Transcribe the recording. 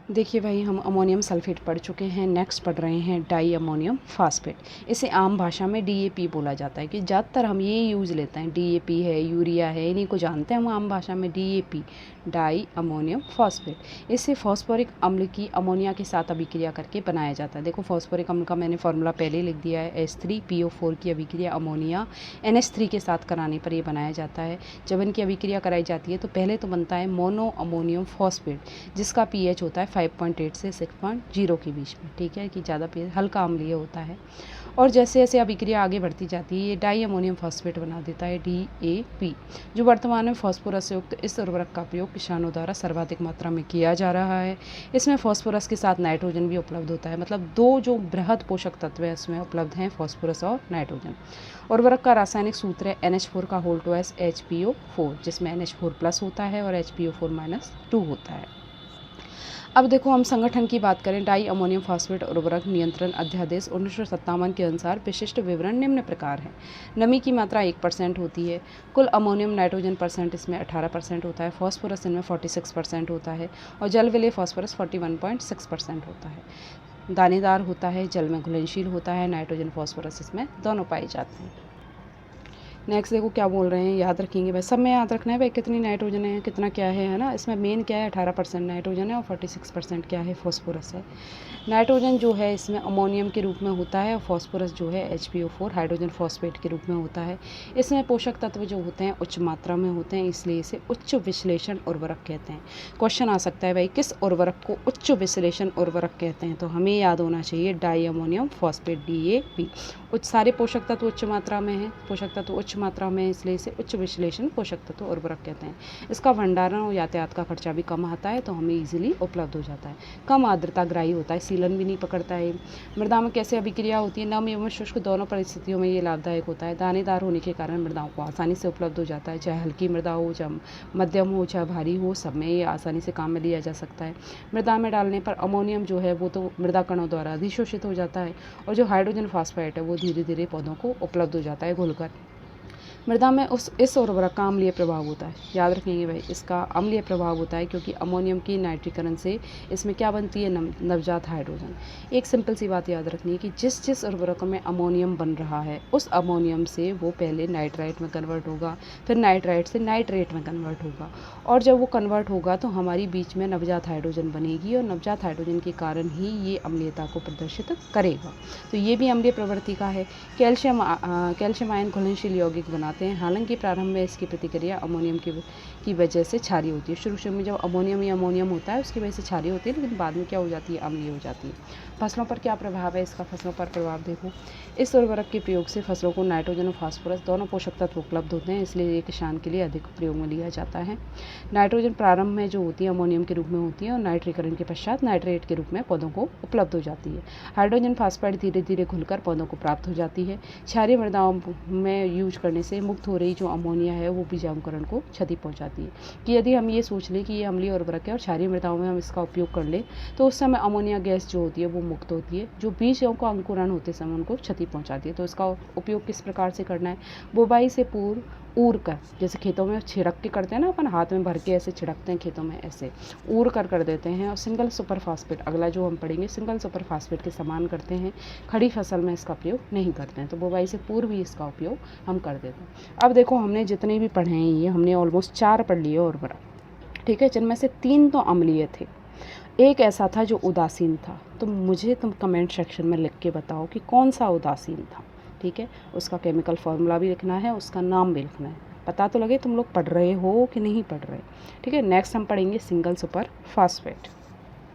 देखिए भाई, हम अमोनियम सल्फेट पढ़ चुके हैं। नेक्स्ट पढ़ रहे हैं डाई अमोनियम फास्फेट। इसे आम भाषा में डीएपी बोला जाता है कि ज़्यादातर हम ये यूज़ लेते हैं। डीएपी है, यूरिया है, इन्हीं को जानते हैं हम आम भाषा में डीएपी, डाई अमोनियम फास्फेट। इसे फॉस्फोरिक अम्ल की अमोनिया के साथ अभिक्रिया करके बनाया जाता है। देखो फॉस्फोरिक अम्ल का मैंने फॉर्मूला पहले लिख दिया है। H3PO4 की अभिक्रिया अमोनिया NH3 के साथ कराने पर ये बनाया जाता है। जब इनकी अभिक्रिया कराई जाती है तो पहले तो बनता है मोनो अमोनियम फॉस्फेट, जिसका pH होता है 5.8 से 6.0 के बीच में। ठीक है कि ज़्यादा pH हल्का अम्लीय होता है। और जैसे जैसे अभिक्रिया आगे बढ़ती जाती है ये डाई अमोनियम फॉस्फेट बना देता है DAP, जो वर्तमान में फॉस्फोरस से युक्त इस उर्वरक का प्रयोग किसानों द्वारा सर्वाधिक मात्रा में किया जा रहा है। इसमें फॉस्फोरस के साथ नाइट्रोजन भी उपलब्ध होता है। मतलब दो जो बृहद पोषक तत्व हैं इसमें उपलब्ध हैं, फॉस्फोरस और नाइट्रोजन। उर्वरक का रासायनिक सूत्र है NH4 का होल टू एस HPO4, जिसमें NH4+ होता है और HPO4-2 होता है। अब देखो हम संगठन की बात करें। डाई अमोनियम फॉस्फेट उर्वरक नियंत्रण अध्यादेश 1957 के अनुसार विशिष्ट विवरण निम्न प्रकार है। नमी की मात्रा 1% होती है। कुल अमोनियम नाइट्रोजन परसेंट इसमें 18% होता है। फॉस्फोरस इनमें 46% होता है और जल विलेय फॉस्फोरस 41.6% होता है। दानेदार होता है, जल में घुलनशील होता है। नाइट्रोजन फॉस्फोरस इसमें दोनों पाए जाते हैं। नेक्स्ट देखो क्या बोल रहे हैं, याद रखेंगे भाई, सब में याद रखना है भाई कितनी नाइट्रोजन है कितना क्या है ना। इसमें मेन क्या है, 18% नाइट्रोजन है और 46% क्या है, फॉस्फोरस है। नाइट्रोजन जो है इसमें अमोनियम के रूप में होता है और फॉस्फोरस जो है HPO4 हाइड्रोजन फॉस्फेट के रूप में होता है। इसमें पोषक तत्व जो होते हैं उच्च मात्रा में होते हैं, इसलिए इसे उच्च विश्लेषण उर्वरक कहते हैं। क्वेश्चन आ सकता है भाई किस उर्वरक को उच्च विश्लेषण उर्वरक कहते हैं, तो हमें याद होना चाहिए डाई अमोनियम फॉस्फेट DAP। उच्च सारे पोषक तत्व उच्च मात्रा में है, पोषक तत्व उच्च मात्रा में, इसलिए इसे उच्च विश्लेषण पोषक तत्व उर्वरक कहते हैं। इसका भंडारण और यातायात का खर्चा भी कम आता है, तो हमें इजीली उपलब्ध हो जाता है। कम आर्द्रता ग्राही होता है, सीलन भी नहीं पकड़ता है। मृदा में कैसे अभिक्रिया होती है, नम एवं शुष्क दोनों परिस्थितियों में ये लाभदायक होता है। दानेदार होने के कारण मृदाओं को आसानी से उपलब्ध हो जाता है, चाहे हल्की मृदा हो, चाहे मध्यम हो, चाहे भारी हो, सब में ये आसानी से काम में लिया जा सकता है। मृदा में डालने पर अमोनियम जो है वो तो मृदा कणों द्वारा अधिशोषित हो जाता है और जो हाइड्रोजन फॉस्फेट है वो धीरे धीरे पौधों को उपलब्ध हो जाता है घुलकर। मृदा में इस उर्वरक का अम्लीय प्रभाव होता है। याद रखेंगे भाई, इसका अम्लीय प्रभाव होता है क्योंकि अमोनियम की नाइट्रीकरण से इसमें क्या बनती है, नवजात हाइड्रोजन। एक सिंपल सी बात याद रखनी है कि जिस जिस उर्वरक में अमोनियम बन रहा है उस अमोनियम से वो पहले नाइट्राइट में कन्वर्ट होगा, फिर नाइट्राइट से नाइट्रेट में कन्वर्ट होगा और जब वो कन्वर्ट होगा तो हमारी बीच में नवजात हाइड्रोजन बनेगी और नवजात हाइड्रोजन के कारण ही ये अम्लीयता को प्रदर्शित करेगा। तो ये भी अम्लीय प्रवृत्ति का है। कैल्शियम आयन घुलनशील यौगिक बनाते हैं, हालांकि प्रारंभ में इसकी प्रतिक्रिया अमोनियम की वजह से क्षारीय होती है। शुरू में जब अमोनियम होता है उसकी वजह से क्षारीय होती है, लेकिन बाद में क्या हो जाती है, अम्लीय हो जाती है। फसलों पर क्या प्रभाव है इसका, फसलों पर प्रभाव देखो। इस उर्वरक के प्रयोग से फसलों को नाइट्रोजन और फास्फोरस दोनों पोषक तत्व उपलब्ध होते हैं, इसलिए ये किसान के लिए अधिक प्रयोग में लिया जाता है। नाइट्रोजन प्रारंभ में जो होती है अमोनियम के रूप में होती है और नाइट्रीकरण के पश्चात नाइट्रेट के रूप में पौधों को उपलब्ध हो जाती है। हाइड्रोजन फास्फाइड धीरे धीरे घुलकर पौधों को प्राप्त हो जाती है। क्षारीय मृदाओं में यूज करने से मुक्त हो रही जो अमोनिया है वो बीजांकुरण को क्षति पहुंचाती है। कि यदि हम ये सोच लें कि ये अम्लीय उर्वरक है और क्षारीय मृदाओं में हम इसका उपयोग कर लें तो उस समय अमोनिया गैस जो होती है वो मुक्त होती है, जो बीजों का अंकुरण होते समय उनको क्षति पहुंचाती है। तो इसका उपयोग किस प्रकार से करना है, बुवाई से पूर्व ऊर कर, जैसे खेतों में छिड़क के करते हैं ना, अपन हाथ में भर के ऐसे छिड़कते हैं खेतों में, ऐसे ऊर कर देते हैं। और सिंगल सुपर फास्फेट, अगला जो हम पढ़ेंगे, सिंगल सुपर फास्फेट के समान करते हैं। खड़ी फसल में इसका प्रयोग नहीं करते हैं, तो बुवाई से पूर्व ही इसका उपयोग हम कर देते हैं। अब देखो हमने जितने भी पढ़े हैं ये हमने ऑलमोस्ट 4 पढ़ लिए उर्वरक, ठीक है, जिनमें से 3 तो अम्लीय थे, एक ऐसा था जो उदासीन था। तो मुझे तुम कमेंट सेक्शन में लिख के बताओ कि कौन सा उदासीन था। ठीक है, उसका केमिकल फार्मूला भी लिखना है, उसका नाम भी लिखना है। पता तो लगे तुम लोग पढ़ रहे हो कि नहीं पढ़ रहे। ठीक है, नेक्स्ट हम पढ़ेंगे सिंगल सुपर फास्फेट।